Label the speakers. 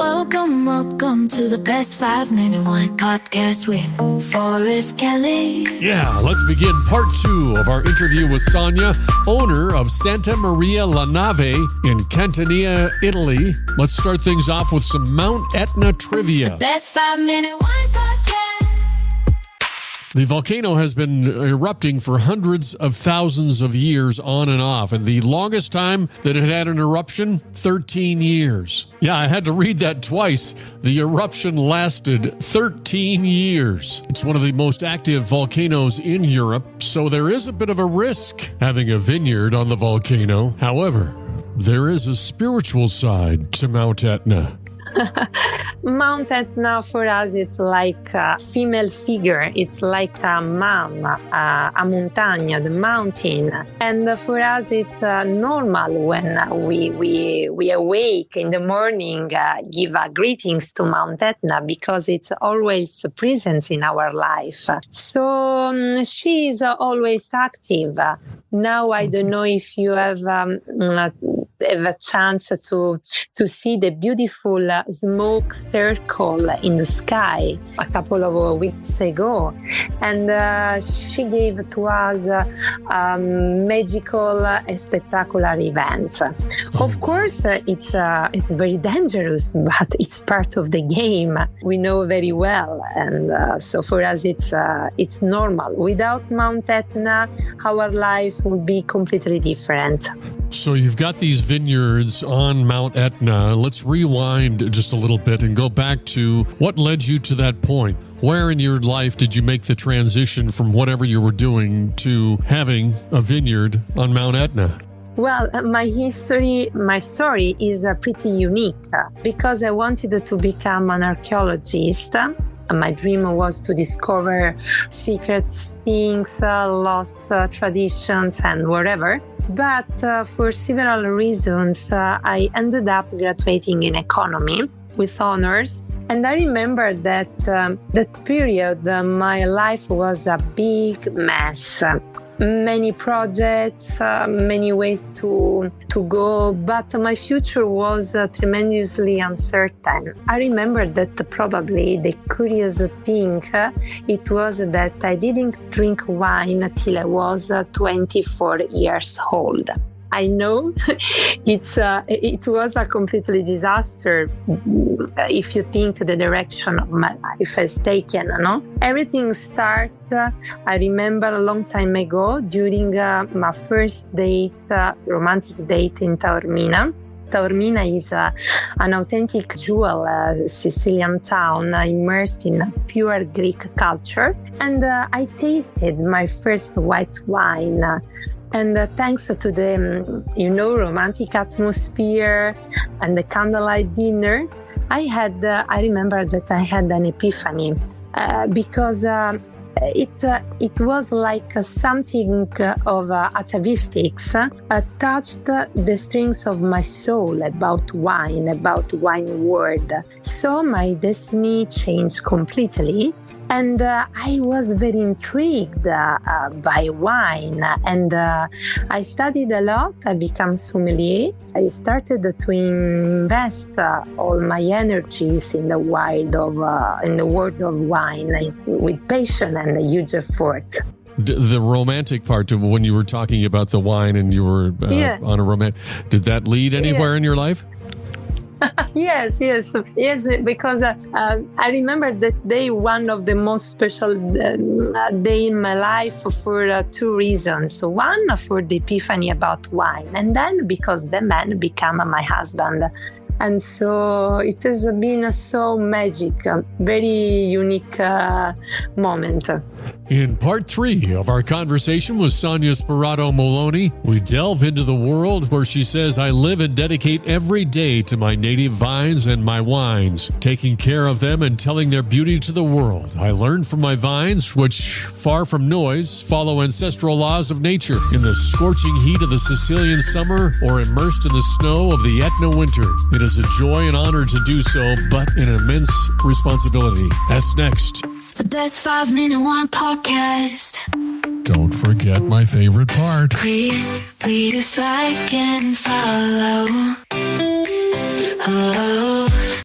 Speaker 1: Welcome to the Best 5-Minute Wine Podcast with Forrest Kelly.
Speaker 2: Yeah, let's begin part 2 of our interview with Sonia, owner of Santa Maria la Nave in Catania, Italy. Let's start things off with some Mount Etna trivia.
Speaker 1: Best 5-Minute Wine Podcast.
Speaker 2: The volcano has been erupting for hundreds of thousands of years on and off, and the longest time that it had an eruption, 13 years. Yeah, I had to read that twice. The eruption lasted 13 years. It's one of the most active volcanoes in Europe, so there is a bit of a risk having a vineyard on the volcano. However, there is a spiritual side to Mount Etna.
Speaker 3: Mount Etna for us, it's like a female figure. It's like a mom, a montagna, the mountain. And for us, it's normal when we awake in the morning, give greetings to Mount Etna because it's always present in our life. So she is always active. Now, I don't know if you have a chance to see the beautiful smoke circle in the sky a couple of weeks ago. And she gave to us magical, spectacular events. Of course, it's very dangerous, but it's part of the game. We know very well. And so for us, it's normal. Without Mount Etna, our life would be completely different.
Speaker 2: So you've got these vineyards on Mount Etna. Let's rewind just a little bit and go back to what led you to that point. Where in your life did you make the transition from whatever you were doing to having a vineyard on Mount Etna?
Speaker 3: Well, my story is pretty unique because I wanted to become an archaeologist. My dream was to discover secret things, lost traditions, and whatever. But for several reasons, I ended up graduating in economy with honors. And I remember that that period, my life was a big mess. Many projects, many ways to go, but my future was tremendously uncertain. I remember that probably the curious thing it was that I didn't drink wine till I was 24 years old. I know it was a completely disaster if you think the direction of my life has taken, no? Everything started, I remember a long time ago during my first date, romantic date in Taormina. Taormina is an authentic jewel, Sicilian town immersed in pure Greek culture. And I tasted my first white wine. And thanks to the, romantic atmosphere and the candlelight dinner, I remember that I had an epiphany because it was like something of atavistics touched the strings of my soul about wine world. So my destiny changed completely. And I was very intrigued by wine, and I studied a lot. I became sommelier. I started to invest all my energies in the world of wine with passion and a huge effort.
Speaker 2: The romantic part, when you were talking about the wine and you were on a romantic, did that lead anywhere in your life?
Speaker 3: Yes, because I remember that day one of the most special day in my life for 2 reasons. One, for the epiphany about wine, and then because the man became my husband. And so it has been so magic, very unique moment.
Speaker 2: In part 3 of our conversation with Sonia Spadaro Mulone, we delve into the world where she says, I live and dedicate every day to my native vines and my wines, taking care of them and telling their beauty to the world. I learn from my vines, which, far from noise, follow ancestral laws of nature. In the scorching heat of the Sicilian summer or immersed in the snow of the Etna winter, it is a joy and honor to do so, but an immense responsibility. That's next.
Speaker 1: The Best 5-Minute Wine Podcast.
Speaker 2: Don't forget my favorite part.
Speaker 1: Please like and follow. Oh.